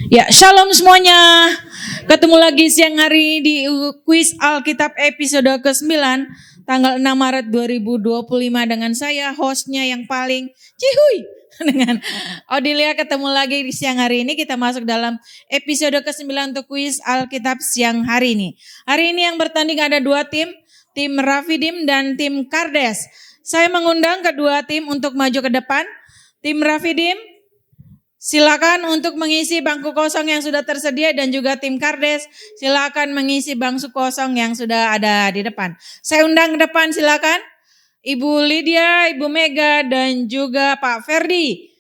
Ya, shalom semuanya. Ketemu lagi siang hari di kuis Alkitab episode ke-9 tanggal 6 Maret 2025 dengan saya hostnya yang paling cihuy dengan Odilia. Ketemu lagi di siang hari ini, kita masuk dalam episode ke-9 untuk kuis Alkitab siang hari ini. Hari ini yang bertanding ada dua tim Rafidim dan tim Kardes. Saya mengundang kedua tim untuk maju ke depan. Tim Rafidim, silakan untuk mengisi bangku kosong yang sudah tersedia, dan juga tim Kardes silakan mengisi bangku kosong yang sudah ada di depan. Saya undang ke depan, silakan Ibu Lydia, Ibu Mega, dan juga Pak Ferdi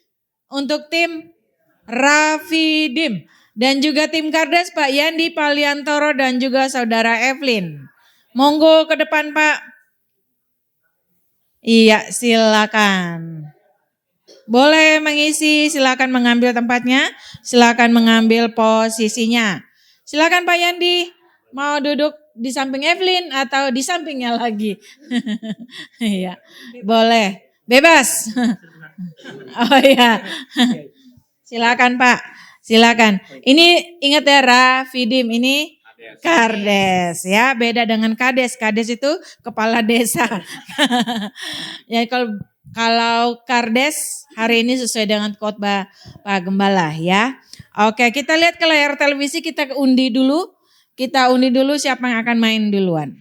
untuk tim Rafidim, dan juga tim Kardes Pak Yandi Paliantoro dan juga Saudara Evelyn. Monggo ke depan Pak. Iya, silakan. Boleh mengisi, silakan mengambil tempatnya, silakan mengambil posisinya. Silakan Pak Yandi, mau duduk di samping Evelyn atau di sampingnya lagi? Iya, boleh, bebas. Oh iya, silakan Pak, silakan. Ini ingat ya, Rafidim ini Kardes ya, beda dengan Kades. Kades itu kepala desa. Ya kalau Kardes hari ini sesuai dengan khotbah Pak Gembala ya. Oke, kita lihat ke layar televisi, kita undi dulu. Kita undi dulu siapa yang akan main duluan.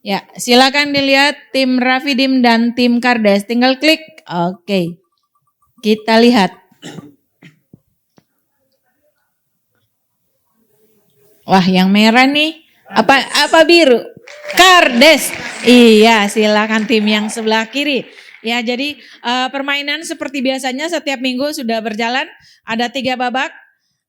Ya, silakan dilihat tim Rafidim dan tim Kardes. Tinggal klik. Oke. Kita lihat. Wah, yang merah nih. Apa biru? Kardes. Iya, silakan tim yang sebelah kiri. Ya, jadi permainan seperti biasanya setiap minggu sudah berjalan. Ada 3 babak.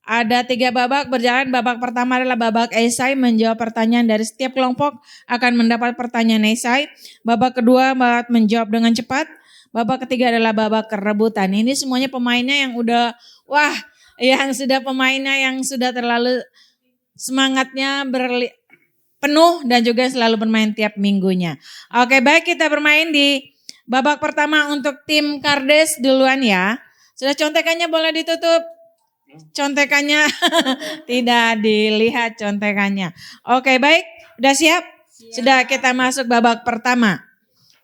Ada 3 babak berjalan. Babak pertama adalah babak esai, menjawab pertanyaan dari setiap kelompok akan mendapat pertanyaan esai. Babak kedua babak menjawab dengan cepat. Babak ketiga adalah babak kerebutan. Ini semuanya pemainnya yang udah pemainnya yang sudah terlalu semangatnya penuh dan juga selalu bermain tiap minggunya. Oke, baik, kita bermain di babak pertama untuk tim Kardes duluan ya. Sudah contekannya boleh ditutup? Contekannya tidak dilihat contekannya. Oke, baik, udah siap? Sudah, kita masuk babak pertama.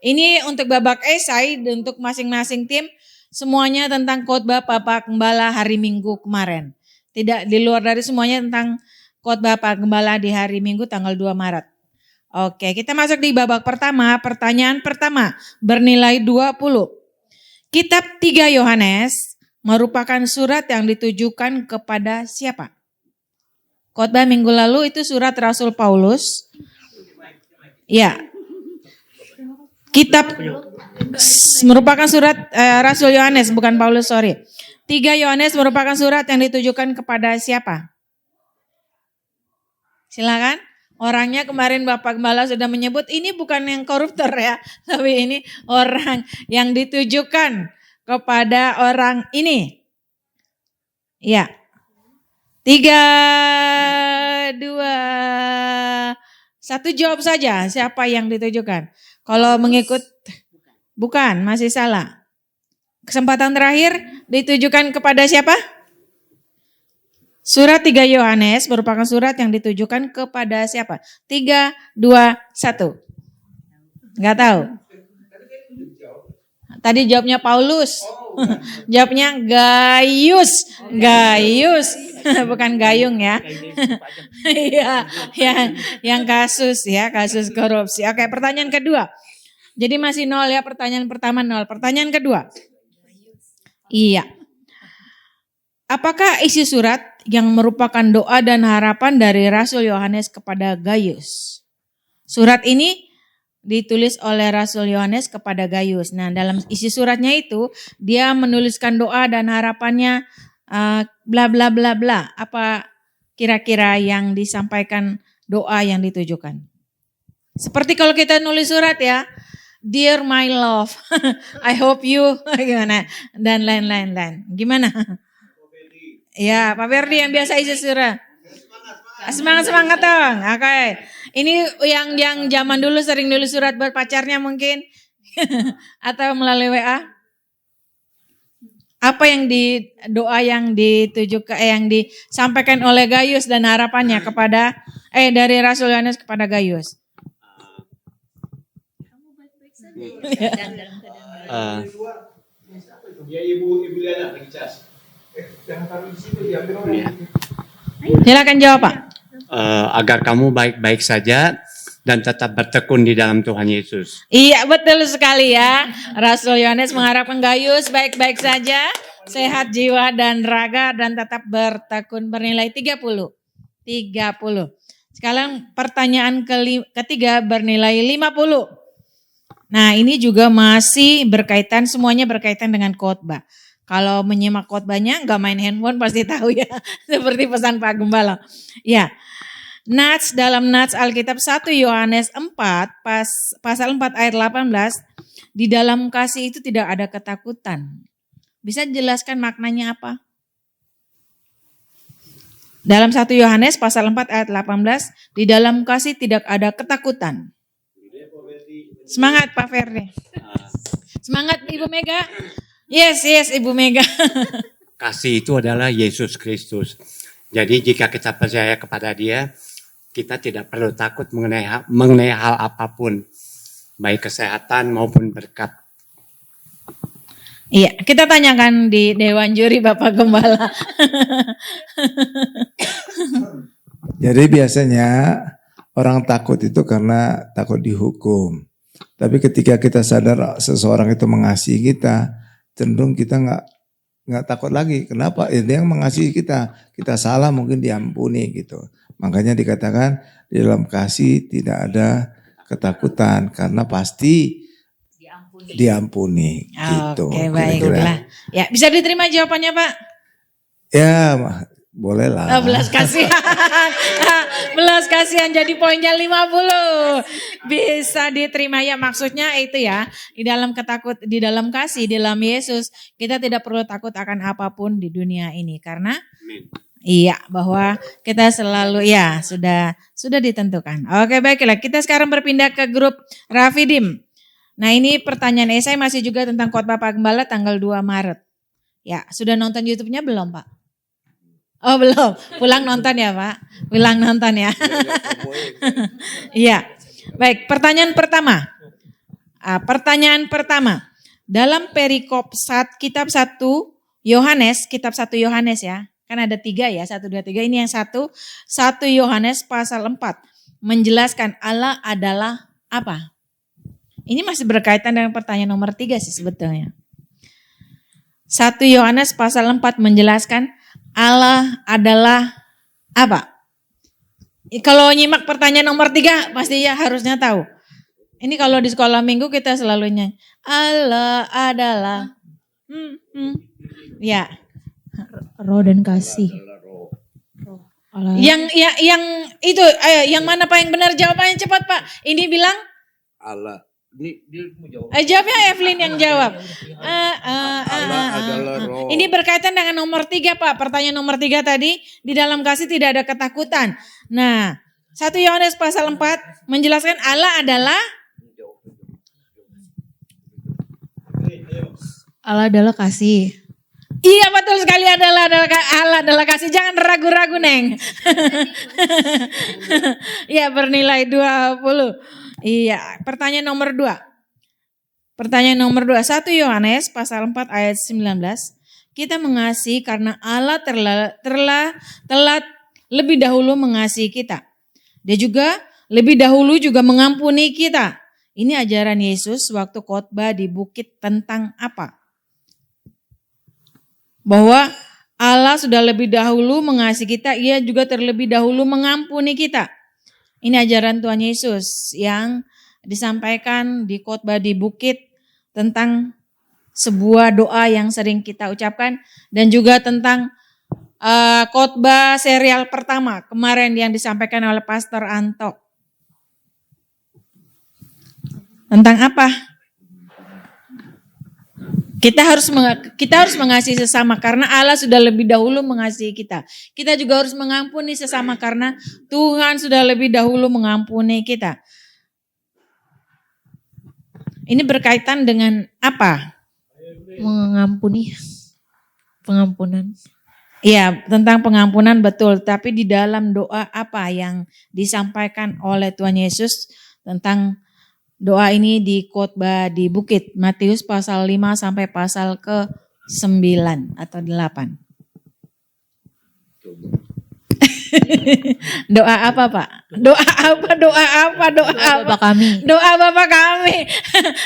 Ini untuk babak esai untuk masing-masing tim, semuanya tentang khotbah Pak Gembala hari Minggu kemarin. Tidak di luar dari semuanya tentang khotbah Pak Gembala di hari Minggu tanggal 2 Maret. Oke, kita masuk di babak pertama. Pertanyaan pertama bernilai 20. Kitab 3 Yohanes merupakan surat yang ditujukan kepada siapa? Khotbah minggu lalu itu surat Rasul Paulus. Ya. Kitab merupakan surat Rasul Yohanes, bukan Paulus, sorry. 3 Yohanes merupakan surat yang ditujukan kepada siapa? Silakan. Orangnya kemarin Bapak Gembala sudah menyebut ini bukan yang koruptor ya, tapi ini orang yang ditujukan kepada orang ini. Ya. 3, 2, 1 jawab saja siapa yang ditujukan. Kalau mengikut bukan, masih salah. Kesempatan terakhir ditujukan kepada siapa? Surat 3 Yohanes merupakan surat yang ditujukan kepada siapa? 3, 2, 1. Enggak tahu. Tadi jawabnya Paulus. Jawabnya Gaius. Gaius. Bukan Gayung ya. Iya, yang kasus ya, kasus korupsi. Oke, pertanyaan kedua. Jadi masih 0 ya, pertanyaan pertama 0. Pertanyaan kedua. Iya. Apakah isi surat yang merupakan doa dan harapan dari Rasul Yohanes kepada Gaius? Surat ini ditulis oleh Rasul Yohanes kepada Gaius. Nah, dalam isi suratnya itu dia menuliskan doa dan harapannya bla bla bla bla. Apa kira-kira yang disampaikan doa yang ditujukan? Seperti kalau kita nulis surat ya, Dear my love, I hope you gimana dan lain-lain. Gimana? Ya, Pak Ferdi yang biasa isi surat. Semangat dong. Oke. Ini yang zaman dulu sering nulis surat buat pacarnya mungkin atau melalui WA. Apa yang doa yang yang disampaikan oleh Gaius dan harapannya kepada dari Rasul Yohanes kepada Gaius? Silakan jawab, Pak. Agar kamu baik-baik saja dan tetap bertekun di dalam Tuhan Yesus. Iya, betul sekali ya. Rasul Yohanes mengharapkan Gaius baik-baik saja, sehat jiwa dan raga dan tetap bertekun, bernilai 30. Sekarang pertanyaan ketiga bernilai 50. Nah, ini juga masih berkaitan, semuanya berkaitan dengan khotbah. Kalau menyimak khotbahnya nggak main handphone pasti tahu ya. Seperti pesan Pak Gembala. Ya. Dalam Nats Alkitab 1 Yohanes 4 pasal 4 ayat 18, di dalam kasih itu tidak ada ketakutan. Bisa jelaskan maknanya apa? Dalam 1 Yohanes pasal 4 ayat 18, di dalam kasih tidak ada ketakutan. Semangat Pak Ferdi. Semangat Ibu Mega. Yes Ibu Mega. Kasih itu adalah Yesus Kristus. Jadi jika kita percaya kepada Dia, kita tidak perlu takut mengenai hal apapun, baik kesehatan maupun berkat. Iya, kita tanyakan di Dewan Juri Bapak Gembala. Jadi biasanya orang takut itu karena takut dihukum. Tapi ketika kita sadar seseorang itu mengasihi kita, cenderung kita nggak takut lagi. Kenapa? Dia yang mengasihi kita. Kita salah mungkin diampuni gitu. Makanya dikatakan di dalam kasih tidak ada ketakutan karena pasti diampuni. Gitu. Oke, baiklah. Ya, bisa diterima jawabannya Pak? Ya, bolehlah. Belas kasihan. Belas kasihan jadi poinnya 50. Bisa diterima ya, maksudnya itu ya. Di dalam kasih, di dalam Yesus, kita tidak perlu takut akan apapun di dunia ini karena iya, bahwa kita selalu ya sudah ditentukan. Oke, baiklah. Kita sekarang berpindah ke grup Rafidim. Nah, ini pertanyaan esai masih juga tentang khotbah Pak Gembala tanggal 2 Maret. Ya, sudah nonton YouTube-nya belum, Pak? Oh, belum. Pulang nonton ya, Pak. Pulang nonton ya. Iya. Baik, pertanyaan pertama. Dalam perikop kitab 1 Yohanes ya. Kan ada 3 ya, 1, 2, 3. Ini yang 1 Yohanes pasal 4. Menjelaskan Allah adalah apa? Ini masih berkaitan dengan pertanyaan nomor 3 sih sebetulnya. 1 Yohanes pasal 4 menjelaskan Allah adalah apa? Kalau nyimak pertanyaan nomor 3 pasti ya harusnya tahu. Ini kalau di sekolah minggu kita selalu nyanyi. Allah adalah. Ya. Roh dan kasih. Yang itu yang mana Pak yang benar jawabannya cepat Pak. Ini bilang Allah. Jawabnya Evelyn yang jawab. Roh. Ini berkaitan dengan nomor 3 Pak. Pertanyaan nomor 3 tadi. Di dalam kasih tidak ada ketakutan. Nah 1 Yohanes pasal 4 menjelaskan Allah adalah kasih. Iya betul sekali Allah adalah kasih. Jangan ragu-ragu Neng. Iya bernilai 20. Iya, pertanyaan nomor 2. 1 Yohanes pasal 4 ayat 19. Kita mengasihi karena Allah telah lebih dahulu mengasihi kita. Dia juga lebih dahulu juga mengampuni kita. Ini ajaran Yesus waktu khotbah di bukit tentang apa? Bahwa Allah sudah lebih dahulu mengasihi kita, Ia juga terlebih dahulu mengampuni kita. Ini ajaran Tuhan Yesus yang disampaikan di khotbah di bukit tentang sebuah doa yang sering kita ucapkan dan juga tentang khotbah serial pertama kemarin yang disampaikan oleh Pastor Anto. Tentang apa? Kita harus mengasihi sesama karena Allah sudah lebih dahulu mengasihi kita. Kita juga harus mengampuni sesama karena Tuhan sudah lebih dahulu mengampuni kita. Ini berkaitan dengan apa? Mengampuni. pengampunan. Iya, tentang pengampunan betul. Tapi di dalam doa apa yang disampaikan oleh Tuhan Yesus tentang doa ini di khotbah di bukit. Matius pasal 5 sampai pasal ke-9 atau 8. Doa apa Pak? Doa apa? Doa apa? Doa apa? Bapa kami. Doa Bapa kami.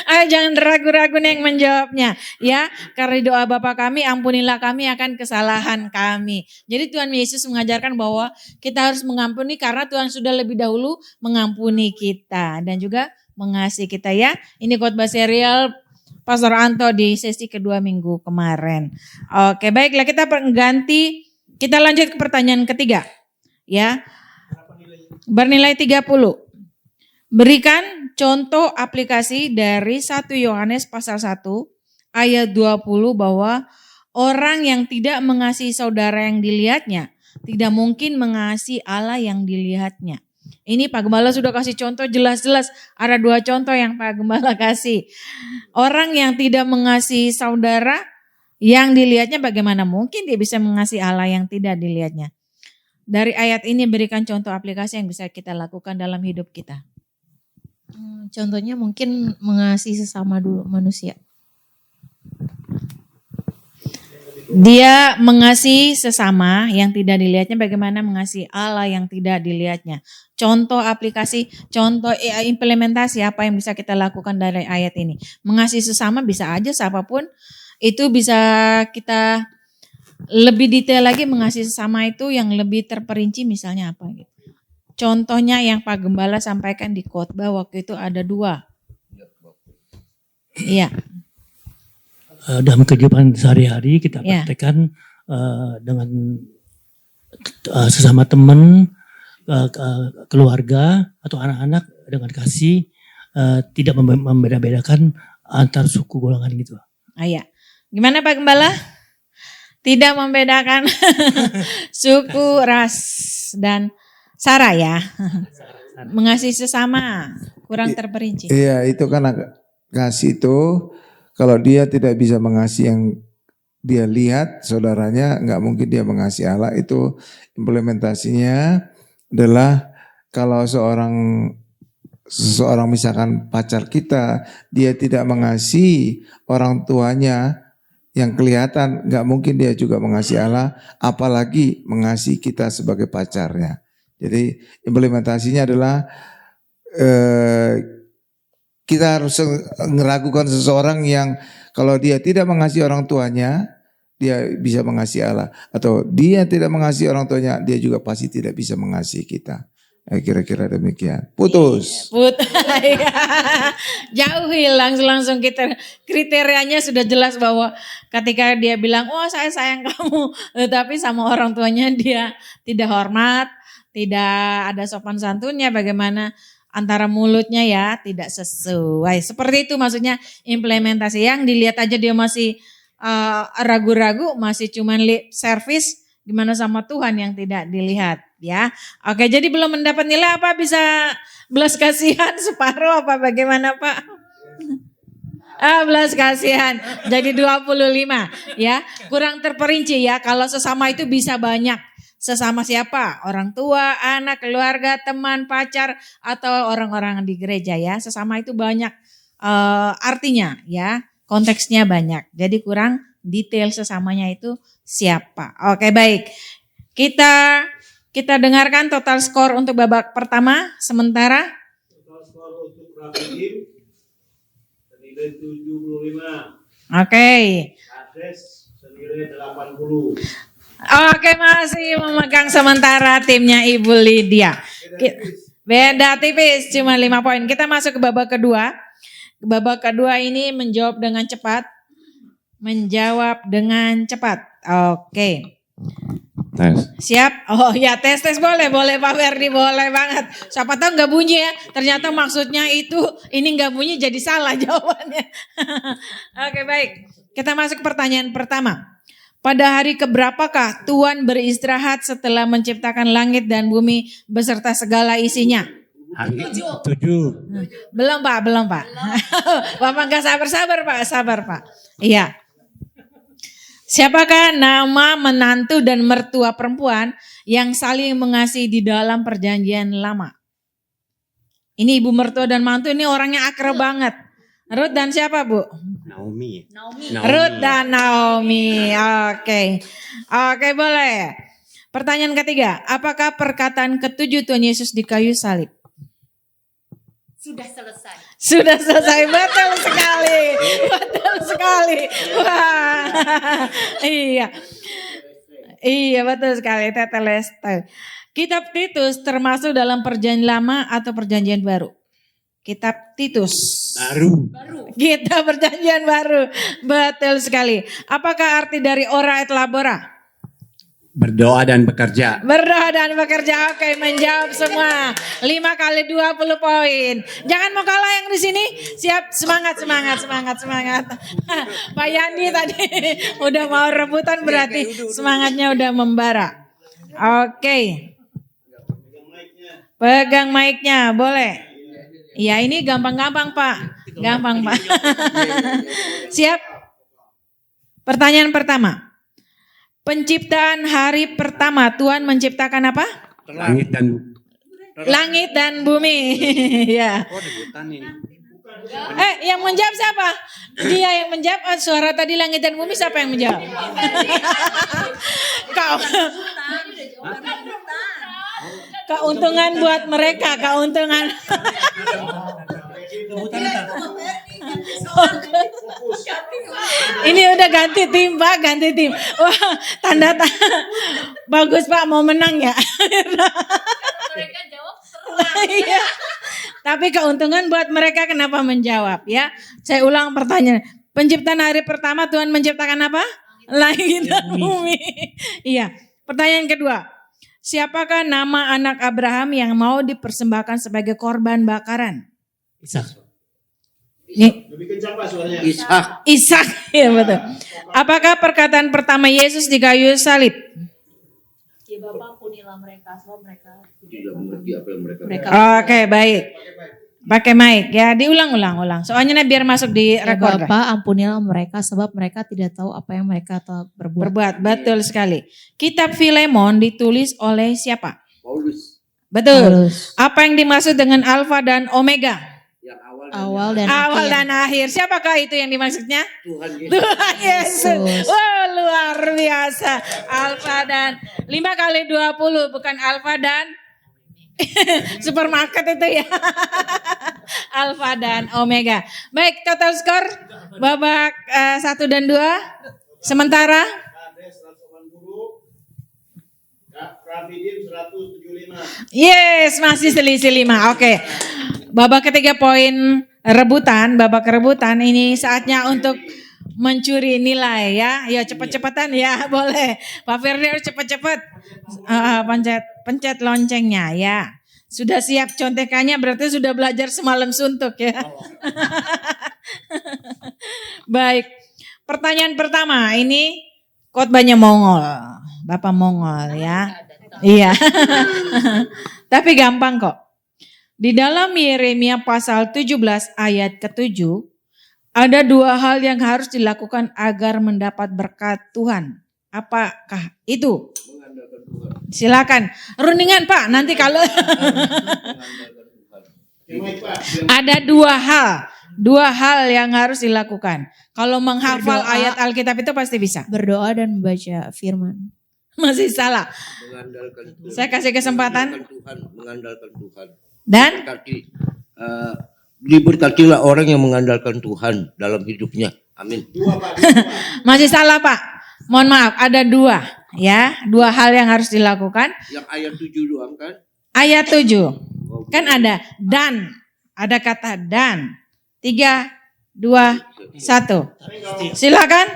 Ayo jangan ragu-ragu nih yang menjawabnya. Ya, karena doa Bapa kami, ampunilah kami akan kesalahan kami. Jadi Tuhan Yesus mengajarkan bahwa kita harus mengampuni karena Tuhan sudah lebih dahulu mengampuni kita. Dan juga mengasihi kita ya. Ini khotbah serial Pastor Anto di sesi kedua minggu kemarin. Oke, baiklah kita ganti. Kita lanjut ke pertanyaan ketiga. Ya. Bernilai 30. Berikan contoh aplikasi dari 1 Yohanes pasal 1 ayat 20 bahwa orang yang tidak mengasihi saudara yang dilihatnya tidak mungkin mengasihi Allah yang dilihatnya. Ini Pak Gembala sudah kasih contoh jelas-jelas. Ada 2 contoh yang Pak Gembala kasih. Orang yang tidak mengasihi saudara yang dilihatnya bagaimana mungkin dia bisa mengasihi Allah yang tidak dilihatnya. Dari ayat ini berikan contoh aplikasi yang bisa kita lakukan dalam hidup kita. Contohnya mungkin mengasihi sesama dulu manusia. Dia mengasihi sesama yang tidak dilihatnya bagaimana mengasihi Allah yang tidak dilihatnya. Contoh aplikasi, contoh implementasi apa yang bisa kita lakukan dari ayat ini. Mengasihi sesama bisa aja siapapun. Itu bisa kita lebih detail lagi mengasihi sesama itu yang lebih terperinci misalnya apa gitu. Contohnya yang Pak Gembala sampaikan di khotbah waktu itu ada 2. Iya. Dalam kehidupan sehari-hari kita praktekkan dengan sesama teman, keluarga atau anak-anak dengan kasih, tidak membeda-bedakan antar suku golongan gitu. Iya. Gimana Pak Gembala? Tidak membedakan suku, ras, dan sara ya. Mengasihi sesama, kurang terperinci. Iya, itu kan kasih itu kalau dia tidak bisa mengasihi yang dia lihat saudaranya, nggak mungkin dia mengasihi Allah. Itu implementasinya adalah kalau seseorang misalkan pacar kita, dia tidak mengasihi orang tuanya yang kelihatan, nggak mungkin dia juga mengasihi Allah, apalagi mengasihi kita sebagai pacarnya. Jadi implementasinya adalah kita harus meragukan seseorang yang kalau dia tidak mengasihi orang tuanya, dia bisa mengasihi Allah. Atau dia tidak mengasihi orang tuanya, dia juga pasti tidak bisa mengasihi kita. Kira-kira demikian. Putus. Jauhi langsung kita kriterianya sudah jelas bahwa ketika dia bilang, oh saya sayang kamu, tetapi sama orang tuanya dia tidak hormat, tidak ada sopan santunnya, bagaimana antara mulutnya ya tidak sesuai. Seperti itu maksudnya implementasi yang dilihat aja dia masih ragu-ragu, masih cuman lip service, gimana sama Tuhan yang tidak dilihat ya. Oke, jadi belum mendapat nilai apa, bisa belas kasihan separuh apa bagaimana Pak? Belas kasihan jadi 25 ya. Kurang terperinci ya, kalau sesama itu bisa banyak. Sesama siapa? Orang tua, anak, keluarga, teman, pacar, atau orang-orang di gereja ya. Sesama itu banyak artinya ya, konteksnya banyak. Jadi kurang detail sesamanya itu siapa. Oke baik, kita dengarkan total skor untuk babak pertama sementara. Total skor untuk Rafidim senilai 75. Oke. Ades senilai 80. Oke, masih memegang sementara timnya Ibu Lydia. Beda tipis, cuma 5 poin. Kita masuk ke babak kedua. Babak kedua ini menjawab dengan cepat. Oke. Tes. Siap? Oh ya, tes boleh Pak Ferdi, boleh banget. Siapa tahu nggak bunyi ya. Ternyata maksudnya itu ini nggak bunyi jadi salah jawabannya. Oke baik. Kita masuk ke pertanyaan pertama. Pada hari keberapakah Tuhan beristirahat setelah menciptakan langit dan bumi beserta segala isinya? Hari 7. Belum Pak. Bapak nggak sabar Pak. Iya. Siapakah nama menantu dan mertua perempuan yang saling mengasihi di dalam perjanjian lama? Ini ibu mertua dan mantu ini orangnya akrab banget. Ruth dan siapa, Bu? Naomi. Ruth dan Naomi. Oke. Oke, boleh. Pertanyaan ketiga, apakah perkataan ketujuh Tuhan Yesus di kayu salib? Sudah selesai. Sudah selesai, betul sekali. Betul sekali. Wah. Iya. Iya, betul sekali. Tetelestai. Kitab Titus termasuk dalam perjanjian lama atau perjanjian baru? Kitab Titus. Baru. Kita perjanjian baru. Betul sekali. Apakah arti dari ora et labora? Berdoa dan bekerja. Berdoa dan bekerja. Oke, menjawab semua. 5 kali 20 poin. Jangan mau kalah yang di sini. Siap, semangat. Pak Yandi tadi udah mau rebutan, berarti semangatnya udah membara. Oke. Pegang mic-nya, boleh. Ya, ini gampang-gampang, Pak. Gampang, Pak. Siap? Pertanyaan pertama. Penciptaan hari pertama Tuhan menciptakan apa? Langit dan bumi. Ya. Yang menjawab siapa? Dia yang menjawab. Suara tadi langit dan bumi, siapa yang menjawab? Kau. Keuntungan buat mereka, keuntungan. Ini udah ganti tim, Pak, ganti tim. Wah, tanda. Bagus, Pak, mau menang ya. Mereka jawab Iya. Tapi keuntungan buat mereka, kenapa menjawab ya? Saya ulang pertanyaan. Penciptaan hari pertama Tuhan menciptakan apa? Langit dan bumi. Iya. Pertanyaan kedua. Siapakah nama anak Abraham yang mau dipersembahkan sebagai korban bakaran? Ishak. Lebih kencang Pak suaranya. Ishak, ya betul. Apakah perkataan pertama Yesus di kayu salib? Ya Bapak, ampunilah mereka sebab mereka tidak mengerti apa yang mereka Oke, baik. Pakai mic ya, diulang-ulang. Soalnya biar masuk di Ya rekor. Bapak, ampunilah mereka sebab mereka tidak tahu apa yang mereka telah berbuat. Betul sekali. Kitab Filemon ditulis oleh siapa? Paulus Betul. Apa yang dimaksud dengan alfa dan omega? yang Awal dan Awal akhir. dan akhir. Siapakah itu yang dimaksudnya? Tuhan Yesus. Tuhan Yesus. Wah, luar biasa. Alfa dan 5 kali 20 bukan alfa dan supermarket itu ya. Alfa dan omega. Baik, total skor babak 1 dan 2. Sementara Kades 180. Rafidim 175. yes, masih selisih 5. Oke. Babak ketiga poin rebutan, babak rebutan ini saatnya untuk mencuri nilai ya. Ya cepet-cepetan ya, boleh. Pak Firly harus cepet-cepet. Pencet loncengnya ya. Sudah siap contekannya, berarti sudah belajar semalam suntuk ya. Baik. Pertanyaan pertama, ini khotbahnya Mongol. Bapak Mongol ya. Iya. Tapi gampang kok. Di dalam Yeremia pasal 17 ayat ke-7, ada 2 hal yang harus dilakukan agar mendapat berkat Tuhan. Apakah itu? Silakan. Runingan Pak, nanti kalau ada 2 hal. 2 hal yang harus dilakukan. Kalau menghafal Berdoa. ayat Alkitab itu pasti bisa. Berdoa dan membaca firman. Masih salah. Mengandalkan Tuhan. Saya kasih kesempatan. Mengandalkan Tuhan. Dan Diberkatilah orang yang mengandalkan Tuhan dalam hidupnya. Amin. masih salah Pak. Mohon maaf, ada 2 ya. 2 hal yang harus dilakukan. Yang ayat 7 doang kan? Ayat 7. Kan ada dan. Ada kata dan. 3, 2, 1. Silakan.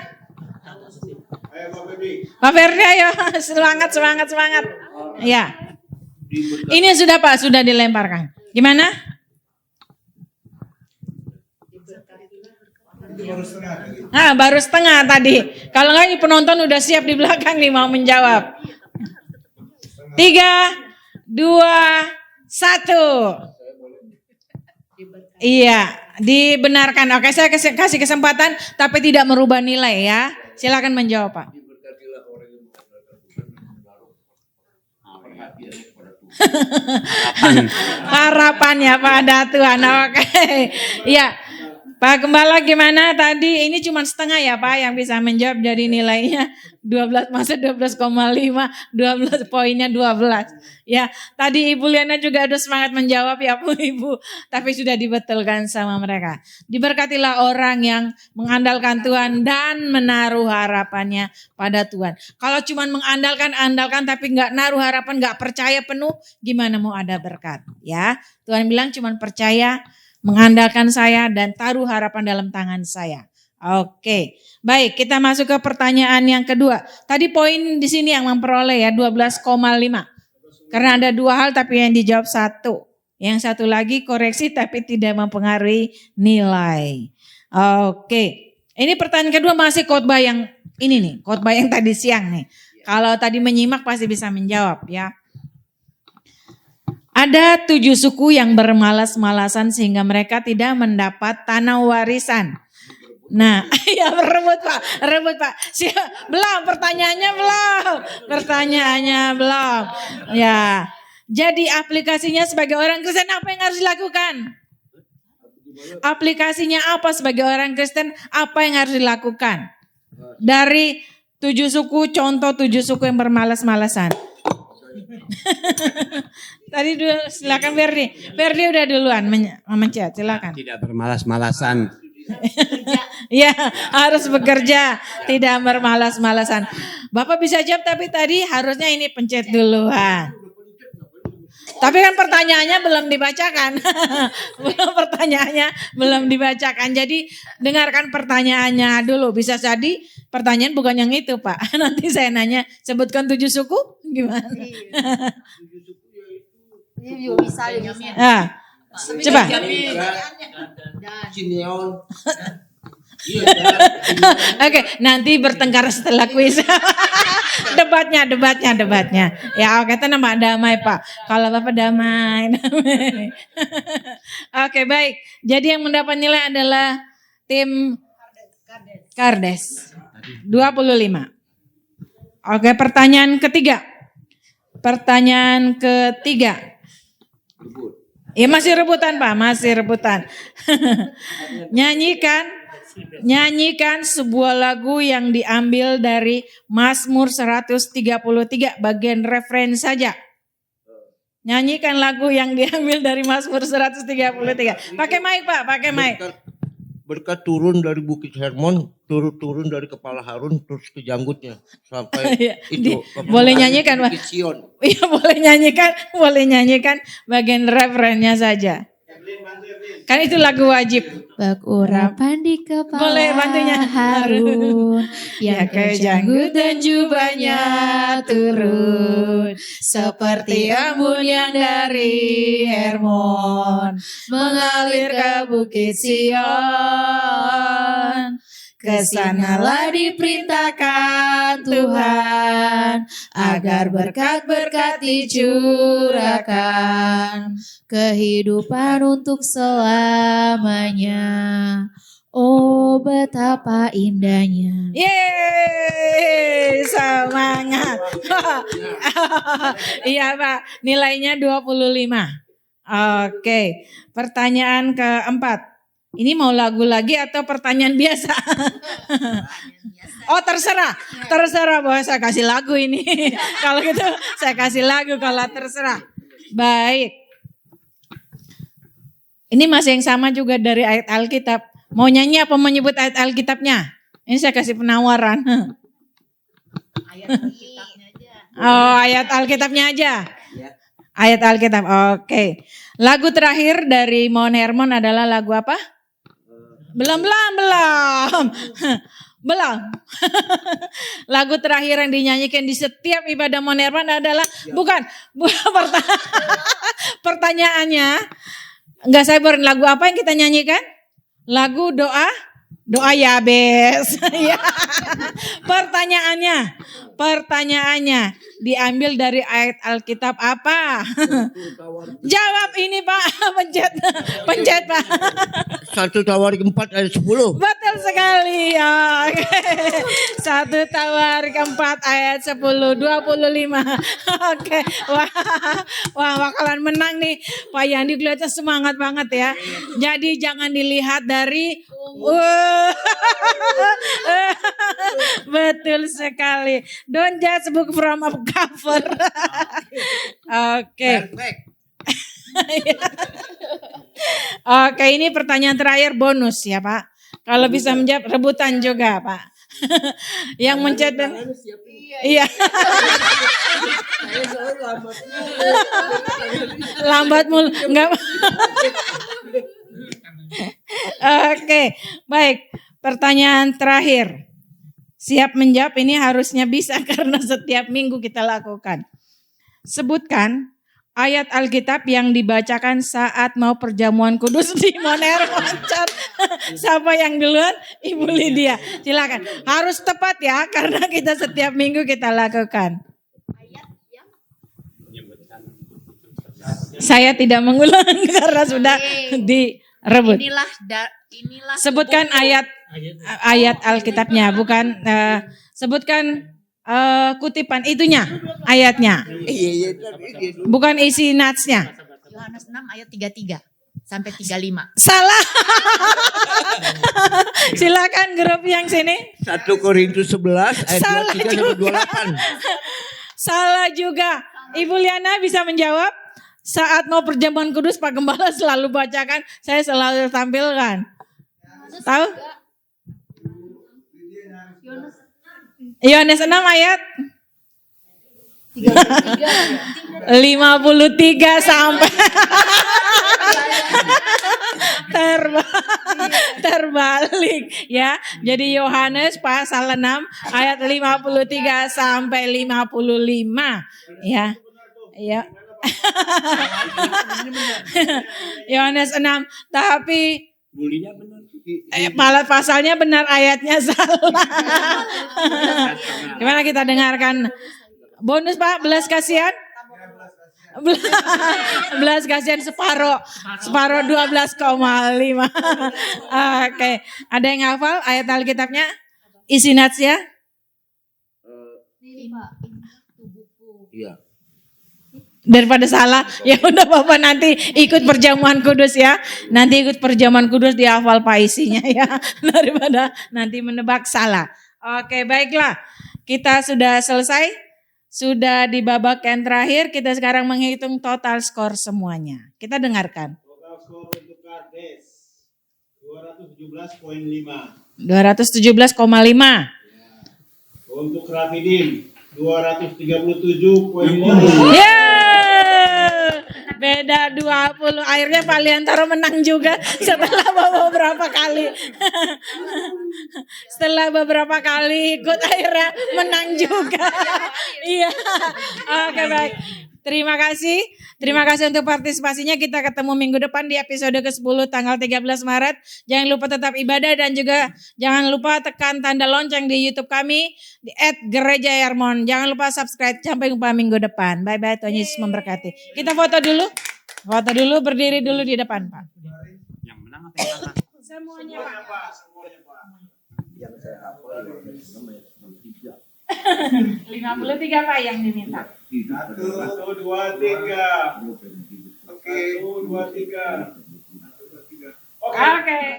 Ayo Pak Febi. Pak Ferdi ayo. Semangat. Ya. Ini sudah Pak, sudah dilemparkan. Gimana? Nah, baru setengah tadi. Kalau enggak penonton udah siap di belakang nih mau menjawab. 3, 2, 1. Iya, dibenarkan. Oke, saya kasih kesempatan tapi tidak merubah nilai ya. silakan menjawab Pak. Harapannya pada Tuhan. Oke. Ya. Pak Gembala gimana tadi? Ini cuma setengah ya Pak yang bisa menjawab dari nilainya 12 masa 12,5, 12 poinnya 12. Ya, tadi Ibu Liana juga udah semangat menjawab ya Bu Ibu, tapi sudah dibetulkan sama mereka. Diberkatilah orang yang mengandalkan Tuhan dan menaruh harapannya pada Tuhan. Kalau cuma andalkan tapi nggak naruh harapan, nggak percaya penuh, gimana mau ada berkat? Ya, Tuhan bilang cuma percaya, mengandalkan saya dan taruh harapan dalam tangan saya. Oke, baik kita masuk ke pertanyaan yang kedua. Tadi poin di sini yang memperoleh ya 12,5. Karena ada dua hal tapi yang dijawab satu. Yang satu lagi koreksi tapi tidak mempengaruhi nilai. Oke, ini pertanyaan kedua masih khotbah yang ini nih, khotbah yang tadi siang nih. Kalau tadi menyimak pasti bisa menjawab ya. Ada 7 suku yang bermalas-malasan sehingga mereka tidak mendapat tanah warisan. Nah, ya rebut Pak. Belum, pertanyaannya belum. Ya, jadi aplikasinya sebagai orang Kristen apa yang harus dilakukan? Aplikasinya apa sebagai orang Kristen? Apa yang harus dilakukan? Dari 7 suku, contoh 7 suku yang bermalas-malasan. Tadi dulu silakan Ferdi. Ferdi udah duluan memencet, silakan. Tidak bermalas-malasan. Ya, harus bekerja, tidak bermalas-malasan. Bapak bisa jawab tapi tadi harusnya ini pencet duluan. Tapi kan pertanyaannya belum dibacakan. belum dibacakan. Jadi dengarkan pertanyaannya dulu. Bisa jadi pertanyaan bukan yang itu Pak. Nanti saya nanya, sebutkan 7 suku gimana? Bisa. Ah, coba. Oke, nanti bertengkar setelah kuis. debatnya. Ya, oke, tenang Pak, damai Pak. Kalau Bapak damai. Oke, baik. Jadi yang mendapat nilai adalah tim Kardes. 25. Oke, pertanyaan ketiga. Ya masih rebutan Pak, Nyanyikan sebuah lagu yang diambil dari Mazmur 133 bagian referen saja. Nyanyikan lagu yang diambil dari Mazmur 133. Pakai mic Pak, pakai mic. Berkat turun dari Bukit Hermon, turun dari kepala Harun terus ke janggutnya sampai itu. Boleh nyanyikan Pak. Bukit Sion. Iya boleh nyanyikan bagian referennya saja. Kan itu lagu wajib. Berurapan di kepala Boleh bantunya. Harun yang kejanggut dan jubahnya turun seperti embun yang dari Hermon mengalir ke Bukit Sion. Kesanalah diperintahkan Tuhan agar berkat-berkat dicurahkan, kehidupan untuk selamanya. Oh betapa indahnya. Yeay, semangat. Iya Pak, nilainya 25. Oke, pertanyaan keempat. Ini mau lagu lagi atau pertanyaan biasa? Oh terserah bahwa saya kasih lagu ini. Kalau gitu saya kasih lagu kalau terserah. Baik. Ini masih yang sama juga dari ayat Alkitab. Mau nyanyi apa menyebut ayat Alkitabnya? Ini saya kasih penawaran. Oh ayat Alkitabnya aja. Ayat Alkitab, oke. Lagu terakhir dari Mount Hermon adalah lagu apa? Belum. Lagu terakhir yang dinyanyikan di setiap ibadah Mount Hermon adalah bukan pertanyaannya. Enggak saya beri lagu apa yang kita nyanyikan? Lagu doa Yabes. Pertanyaannya diambil dari ayat Alkitab apa? Jawab ini Pak, pencet Pak. 1 Tawarik 4 ayat 10. Betul sekali. Oke. 1 Tawarik 4 ayat 10, 25. Oke. Wah, bakalan menang nih. Pak Yandi kelihatannya semangat banget ya. Jadi jangan dilihat dari betul sekali. Don't judge book from a cover. Oke. Oke, ini pertanyaan terakhir bonus ya Pak. Kalau bisa menjawab rebutan juga Pak. Yang mencet iya. Lambat mulu enggak. Oke, baik. Pertanyaan terakhir. Siap menjawab, ini harusnya bisa karena setiap minggu kita lakukan. Sebutkan ayat Alkitab yang dibacakan saat mau perjamuan kudus di Monero Moncat. Siapa yang duluan? Ibu Lydia. Silakan. Harus tepat ya karena kita setiap minggu kita lakukan. Saya tidak mengulang karena sudah direbut. Inilah Sebutkan ayat Alkitabnya, bukan sebutkan kutipan itunya, ayatnya. Bukan isi natsnya. Yohanes 6 ayat 33 sampai 35. Salah. Silakan grup yang sini. 1 Korintus 11 ayat Salah 23 sampai 28. Salah juga. Ibu Liana bisa menjawab. Saat mau perjamuan kudus Pak Gembala selalu bacakan, saya selalu tampilkan. Tahu? Yohanes 6 ayat 53 sampai terbalik ya. Jadi Yohanes pasal 6 ayat 53 sampai 55 ya. Ya. Yohanes 6 tapi pasalnya benar, ayatnya salah. Gimana kita dengarkan bonus Pak, belas kasihan? Belas kasihan separuh 12,5. Oke, ada yang hafal ayat Alkitabnya? Isi natsnya? Iya. Daripada salah, ya udah Bapak nanti ikut perjamuan kudus ya. Nanti ikut perjamuan kudus dihafal Pak isinya ya. Daripada nanti menebak salah. Oke, baiklah. Kita sudah selesai. Sudah di babak yang terakhir. Kita sekarang menghitung total skor semuanya. Kita dengarkan. Total skor untuk Kardes 217,5. 217,5. Untuk Rafidin 237,5. Yeah! Beda 20. Akhirnya Pak Liantoro menang juga setelah beberapa kali. Setelah beberapa kali ikut akhirnya menang juga. Iya. Oke, baik. Terima kasih. Terima kasih untuk partisipasinya. Kita ketemu minggu depan di episode ke-10 tanggal 13 Maret. Jangan lupa tetap ibadah dan juga jangan lupa tekan tanda lonceng di YouTube kami di @gereja_yarmon. Jangan lupa subscribe. Sampai jumpa minggu depan. Bye-bye. Tuhan Yesus memberkati. Kita foto dulu. Foto dulu, berdiri dulu di depan, Pak. Yang menang apa yang kalah? Semuanya, Pak. Semuanya Pak. 53 Pak yang diminta. 1, 2, 3. Oke, 1, 2, 3. Oke.